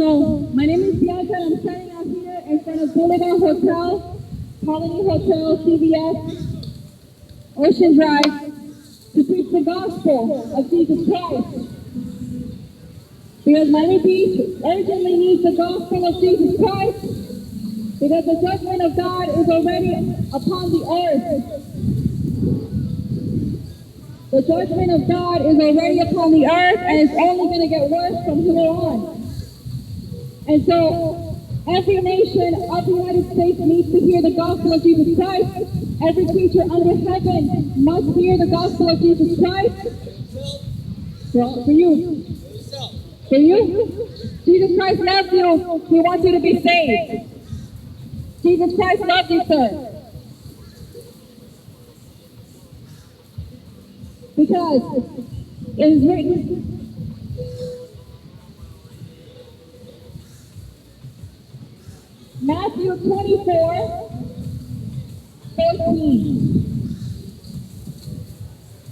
So, my name is Bianca and I'm standing out here in front of Boulevard Hotel, Colony Hotel, CVS, Ocean Drive, to preach the gospel of Jesus Christ. Because Miami urgently needs the gospel of Jesus Christ, because the judgment of God is already upon the earth. The judgment of God is already upon the earth, and it's only going to get worse from here on. And so, every nation of the United States needs to hear the gospel of Jesus Christ. Every creature under heaven must hear the gospel of Jesus Christ. Well, for you. For you. Jesus Christ loves you. He wants you to be saved. Jesus Christ loves you, sir. Because it is written, Matthew 24:14.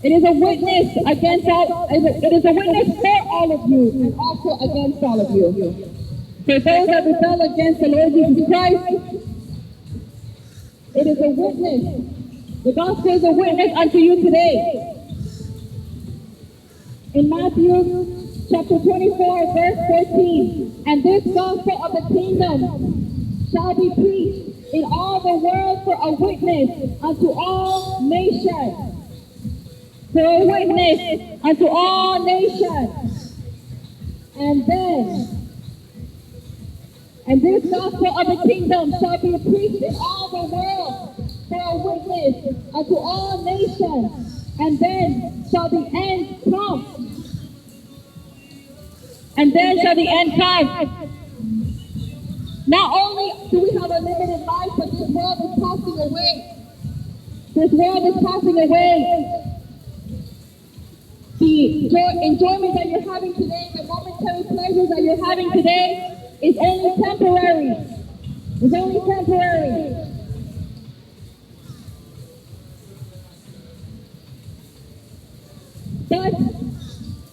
It is a witness against all. It is a witness for all of you and also against all of you. For those that rebel against the Lord Jesus Christ, it is a witness. The gospel is a witness unto you today. In Matthew chapter 24, verse 14, and this gospel of the kingdom shall be preached in all the world for a witness unto all nations. For a witness unto all nations. And this gospel of the kingdom shall be preached in all the world for a witness unto all nations. And then shall the end come. And then shall the end come. Not only do we have a limited life, but this world is passing away. This world is passing away. The enjoyment that you're having today, the momentary pleasures that you're having today, is only temporary. It's only temporary. But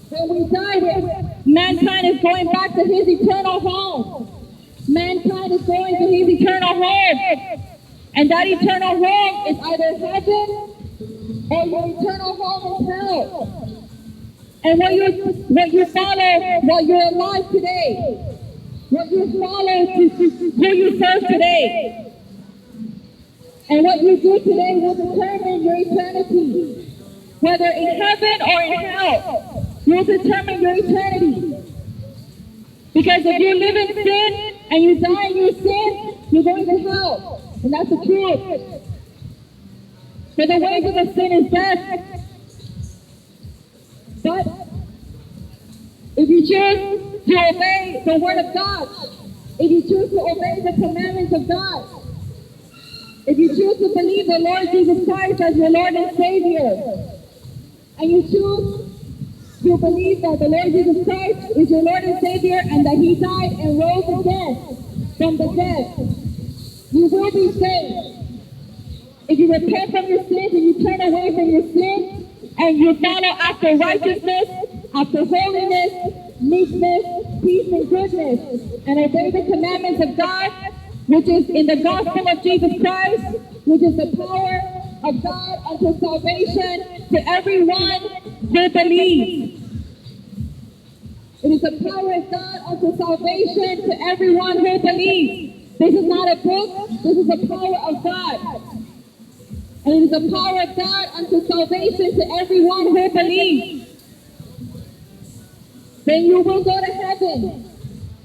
when we die, mankind is going back to his eternal home. Mankind is going to his eternal home. And that eternal home is either heaven or your eternal home is hell. And what you follow while you're alive today, what you follow to who you serve today, and what you do today will determine your eternity. Whether in heaven or in hell, will determine your eternity. Because if you live in sin and you die in your sin, you're going to hell. And that's the truth. For the wages of sin is death. But if you choose to obey the word of God, if you choose to obey the commandments of God, if you choose to believe the Lord Jesus Christ as your Lord and Savior, and you choose to believe that the Lord Jesus Christ is your Lord and Savior and that He died and rose again from the dead, you will be saved. If you repent from your sins and you turn away from your sins and you follow after righteousness, after holiness, meekness, peace, and goodness, and obey the commandments of God, which is in the gospel of Jesus Christ, which is the power of God unto salvation to everyone who believes. It is the power of God unto salvation to everyone who believes. This is not a book, this is the power of God. And it is the power of God unto salvation to everyone who believes. Then you will go to heaven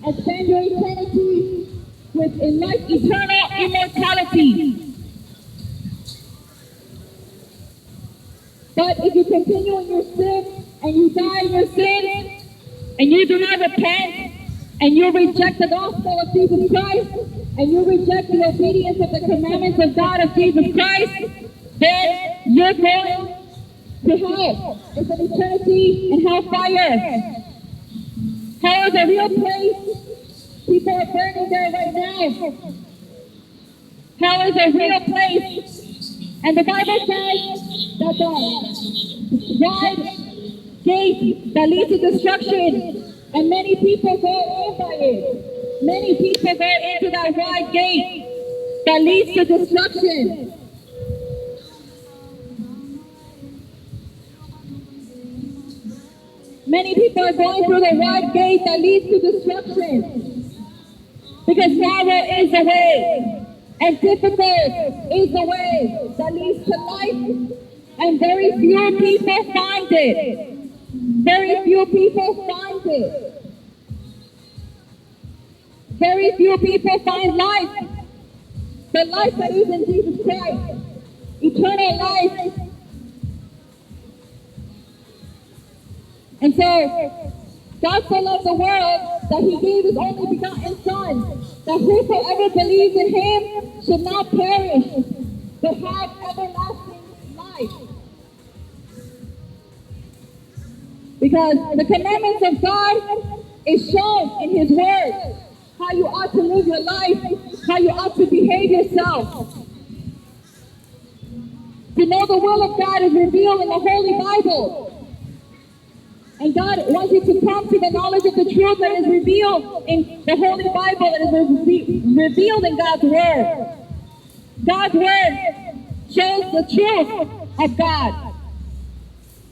and spend your eternity in life, eternal immortality. But if you continue in your sin and you die in your sin and you do not repent and you reject the gospel of Jesus Christ and you reject the obedience of the commandments of God of Jesus Christ, then you're going to hell. It's an eternity in hellfire. Hell is a real place. People are burning there right now. Hell is a real place. And the Bible says that the wide gate that leads to destruction And many people go in by it. Many people go into that wide gate that leads to destruction. Many people are going through the wide gate that leads to destruction. Because narrow is the way, and difficult is the way that leads to life, and very few people find it. Very few people find it. Very few people find life. The life that is in Jesus Christ. Eternal life. And so, God so loved the world that he gave his only begotten Son, that whosoever believes in him should not perish, but have everlasting life. Because the commandments of God is shown in his word, how you ought to live your life, how you ought to behave yourself. To know the will of God is revealed in the Holy Bible. And God wants you to come to the knowledge of the truth that is revealed in the Holy Bible, that is revealed in God's Word. God's Word shows the truth of God.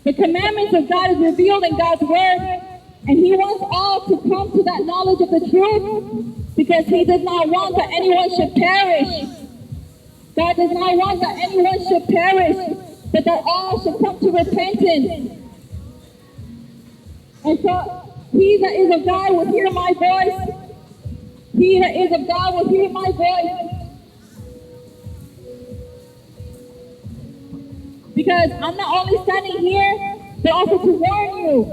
The commandments of God is revealed in God's Word, and he wants all to come to that knowledge of the truth, because he does not want that anyone should perish. God does not want that anyone should perish, but that all should come to repentance. And so, he that is of God will hear my voice. He that is of God will hear my voice. Because I'm not only standing here, but also to warn you.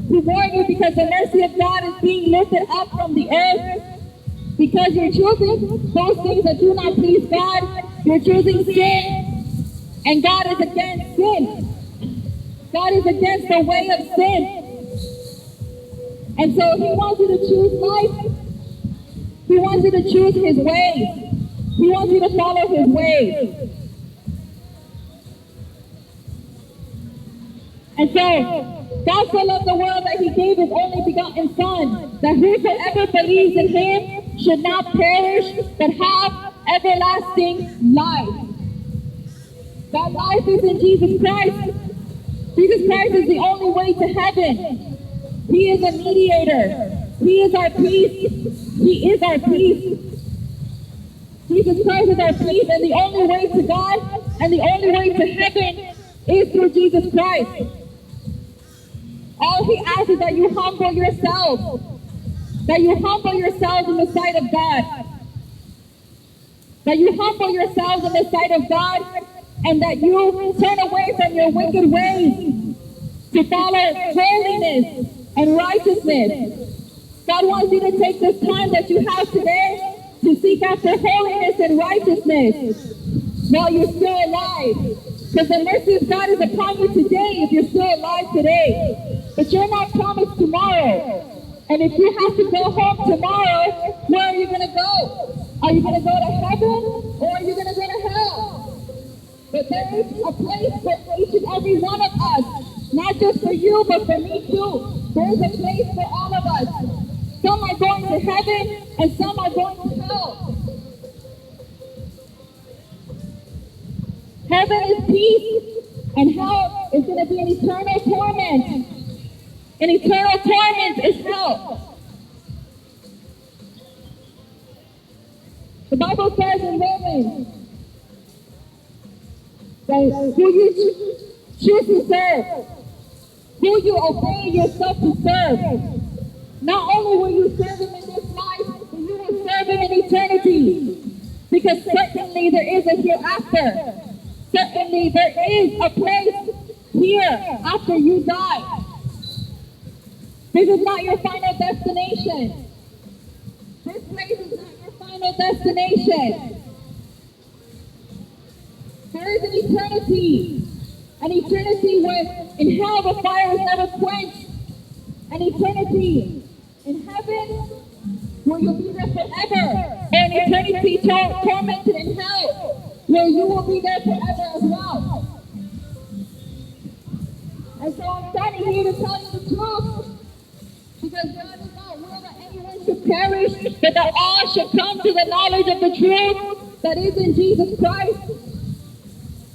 To warn you, because the mercy of God is being lifted up from the earth. Because you're choosing those things that do not please God. You're choosing sin. And God is against sin. God is against the way of sin. And so he wants you to choose life. He wants you to choose his ways. He wants you to follow his ways. And so, God so loved the world that he gave his only begotten Son, that whosoever believes in him should not perish, but have everlasting life. That life is in Jesus Christ. Jesus Christ is the only way to heaven. He is a mediator. He is our peace. He is our peace. Jesus Christ is our peace, and the only way to God and the only way to heaven is through Jesus Christ. All he asks is that you humble yourselves. That you humble yourselves in the sight of God. That you humble yourselves in the sight of God, and that you turn away from your wicked ways to follow holiness and righteousness. God wants you to take this time that you have today to seek after holiness and righteousness while you're still alive. Because the mercy of God is upon you today if you're still alive today. But you're not promised tomorrow. And if you have to go home tomorrow, where are you going to go? Are you going to go to heaven, or are you going to go to hell? But there is a place for each and every one of us. Not just for you, but for me too. There is a place for all of us. Some are going to heaven, and some are going to hell. Heaven is peace, and hell is going to be an eternal torment. And eternal torment is hell. The Bible says in Romans that who you choose to serve, who you obey yourself to serve. Not only will you serve him in this life, but you will serve him in eternity. Because certainly there is a hereafter. Certainly there is a place here after you die. This is not your final destination. This place is not your final destination. There is an eternity. An eternity where in hell the fire is never quenched. An eternity in heaven where you'll be there forever. An eternity tormented in hell where you will be there forever as well. And so I'm standing here to tell you the truth. Because Because God does not will that anyone should perish, but that all should come to the knowledge of the truth that is in Jesus Christ.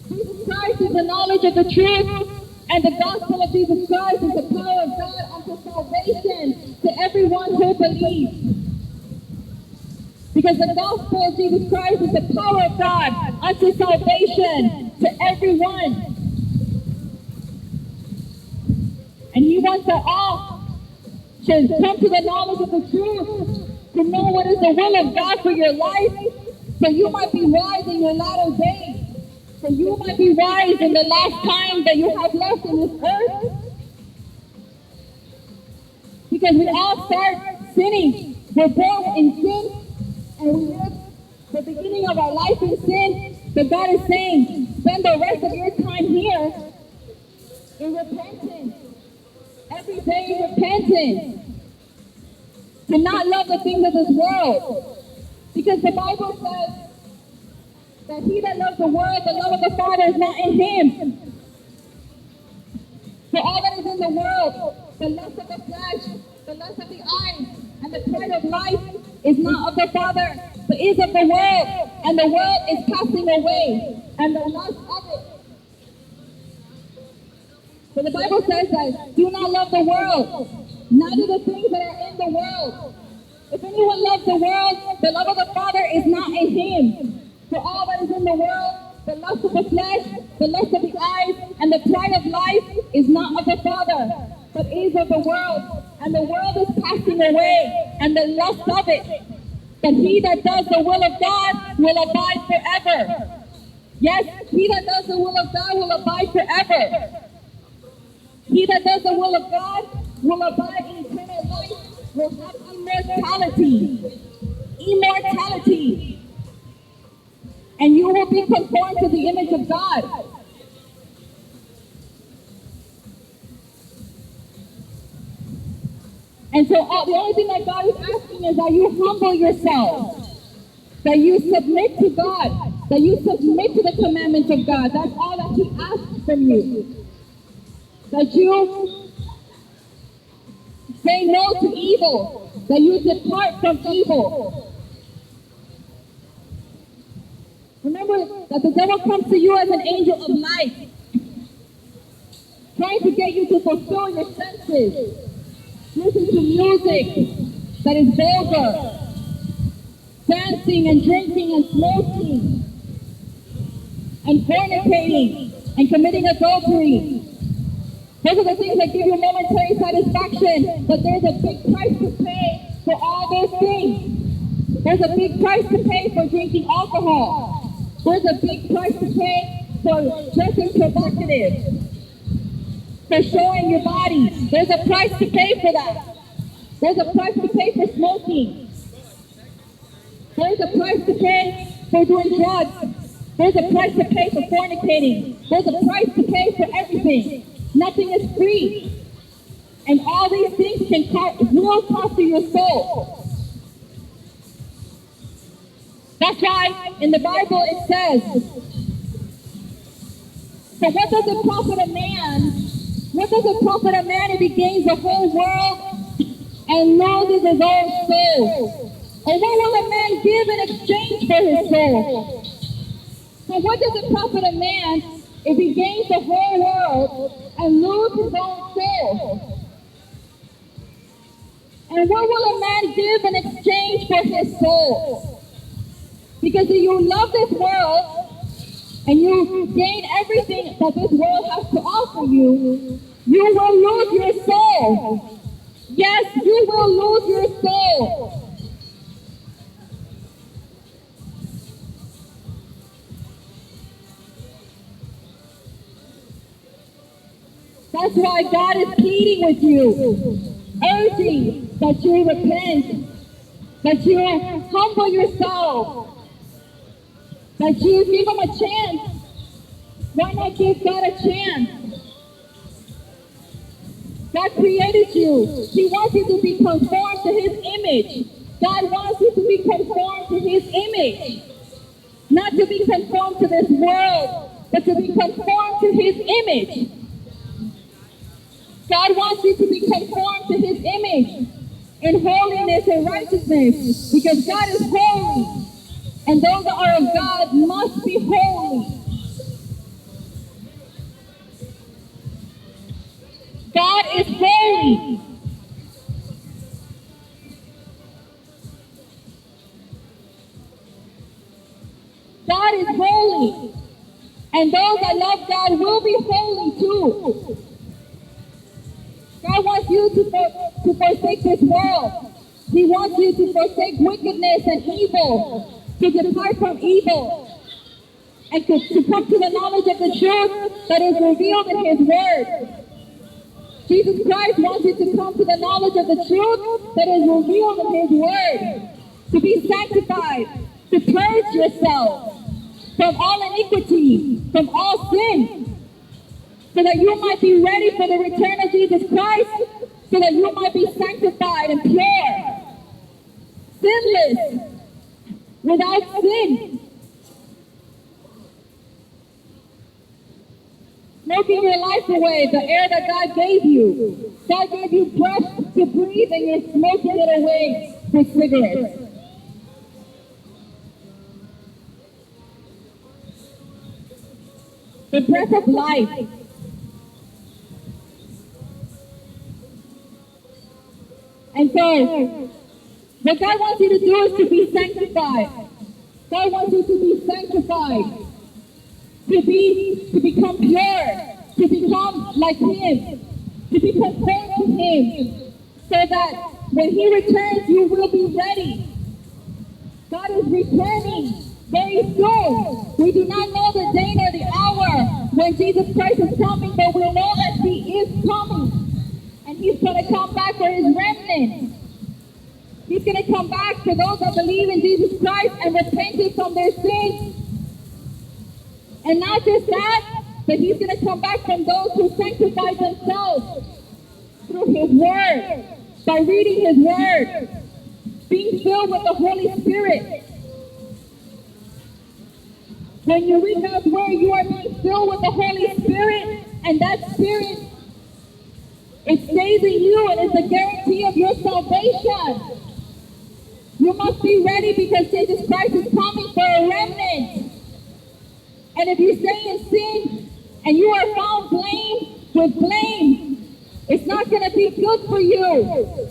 Jesus Christ is the knowledge of the truth, and the gospel of Jesus Christ is the power of God unto salvation to everyone who believes. Because the gospel of Jesus Christ is the power of God unto salvation to everyone. And he wants that all should come to the knowledge of the truth, to know what is the will of God for your life, so you might be wise in your latter days. So you might be wise in the last time that you have left in this earth. Because we all start sinning. We're born in sin, and we live the beginning of our life in sin. But God is saying, spend the rest of your time here in repentance. Every day in repentance. To not love the things of this world. Because the Bible says that he that loves the world, the love of the Father is not in him. For all that is in the world, the lust of the flesh, the lust of the eyes, and the pride of life is not of the Father, but is of the world. And the world is passing away, and the lust of it. So the Bible says that do not love the world, neither the things that are in the world. If anyone loves the world, the love of the Father is not in him. For all that is in the world, the lust of the flesh, the lust of the eyes, and the pride of life is not of the Father, but is of the world. And the world is passing away, and the lust of it. But he that does the will of God will abide forever. Yes, he that does the will of God will abide forever. He that does the will of God will abide in eternal life, will have immortality. Immortality. And you will be conformed to the image of God. And so the only thing that God is asking is that you humble yourself, that you submit to God, that you submit to the commandments of God. That's all that he asks from you. That you say no to evil, that you depart from evil. Remember that the devil comes to you as an angel of light, trying to get you to fulfill your senses. Listen to music that is vulgar, dancing and drinking and smoking, and fornicating and committing adultery. Those are the things that give you momentary satisfaction, but there's a big price to pay for all those things. There's a big price to pay for drinking alcohol. There's a big price to pay for dressing provocative, for showing your body. There's a price to pay for that. There's a price to pay for smoking. There's a price to pay for doing drugs. There's a price to pay for fornicating. There's a price to pay for everything. Nothing is free. And all these things will cost you your soul. That's why in the Bible it says, so what does it profit a man? What does it profit a man if he gains the whole world and loses his own soul? And what will a man give in exchange for his soul? So what does it profit a man if he gains the whole world and loses his own soul? And what will a man give in exchange for his soul? Because if you love this world and you gain everything that this world has to offer you, you will lose your soul. Yes, you will lose your soul. That's why God is pleading with you, urging that you repent, that you humble yourself, that you give him a chance. Why not give God a chance? God created you. He wants you to be conformed to his image. God wants you to be conformed to his image. Not to be conformed to this world, but to be conformed to his image. God wants you to be conformed to his image in holiness and righteousness, because God is holy, and those that are of God must be holy. God is holy. God is holy. And those that love God will be holy too. God wants you to forsake this world. He wants you to forsake wickedness and evil, to depart from evil, and to come to the knowledge of the truth that is revealed in his word. Jesus Christ wants you to come to the knowledge of the truth that is revealed in his word, to be sanctified, to purge yourself from all iniquity, from all sin, so that you might be ready for the return of Jesus Christ, so that you might be sanctified and pure, sinless, without sin. Smoking your life away, the air that God gave you. God gave you breath to breathe, and you're smoking it away with cigarettes. The breath of life. And so, what God wants you to do is to be sanctified. God wants you to be sanctified. To become pure. To become like him. To be conformed to him. So that when he returns, you will be ready. God is returning very soon. We do not know the day nor the hour when Jesus Christ is coming, but we know that he is coming. And he's going to come back for his remnant. He's going to come back for those that believe in Jesus Christ and repented from their sins. And not just that, but he's going to come back from those who sanctify themselves through his word, by reading his word, being filled with the Holy Spirit. When you read God's word, you are being filled with the Holy Spirit, and that Spirit, it stays in you, and it's a guarantee of your salvation. You must be ready, because Jesus Christ is coming for a remnant. And if you stay in sin and you are found with blame, it's not going to be good for you.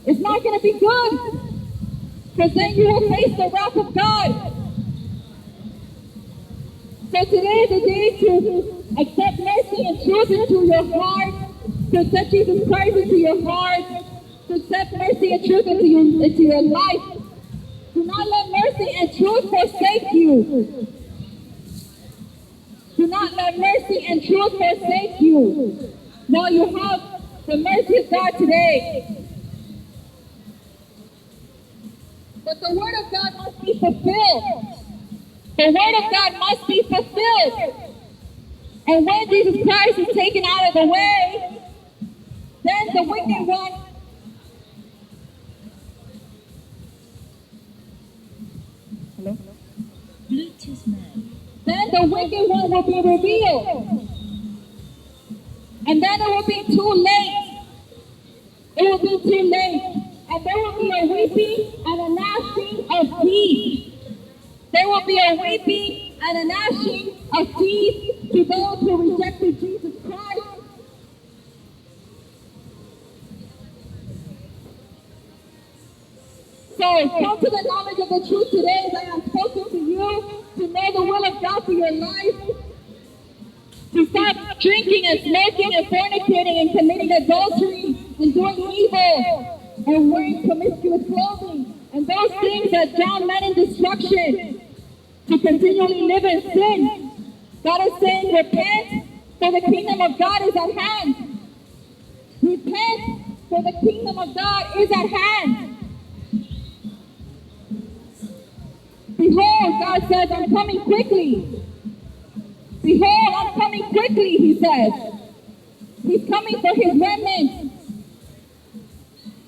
It's not going to be good, because then you will face the wrath of God. So today is the day to accept mercy and truth into your heart, to accept Jesus Christ into your heart, to accept mercy and truth into your life. Do not let mercy and truth forsake you. Do not let mercy and truth forsake you. Now you have the mercy of God today. But the word of God must be fulfilled. The word of God must be fulfilled. And when Jesus Christ is taken out of the way, then the wicked one Bluetooth mode. Then the wicked one will be revealed. And then it will be too late. It will be too late. And there will be a weeping and a gnashing of teeth. There will be a weeping and a gnashing of teeth to those who rejected Jesus Christ. So come to the knowledge of the truth today that I am spoken to you, to know the will of God for your life, to stop drinking and smoking and fornicating and committing adultery and doing evil and wearing promiscuous clothing and those things that drown men in destruction, to continually live in sin. God is saying, repent, for the kingdom of God is at hand. Repent, for the kingdom of God is at hand. Behold, God says, I'm coming quickly. Behold, I'm coming quickly, he says. He's coming for his remnant.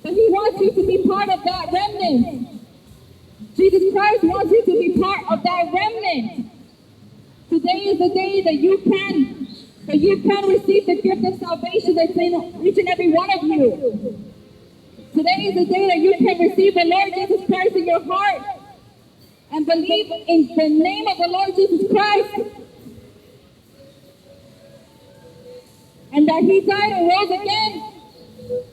But he wants you to be part of that remnant. Jesus Christ wants you to be part of that remnant. Today is the day that you can So you can receive the gift of salvation that's in each and every one of you. Today is the day that you can receive the Lord Jesus Christ in your heart and believe in the name of the Lord Jesus Christ and that He died and rose again.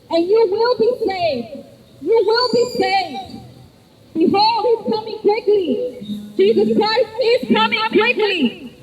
And you will be saved. You will be saved. Behold, He's coming quickly. Jesus Christ is coming quickly.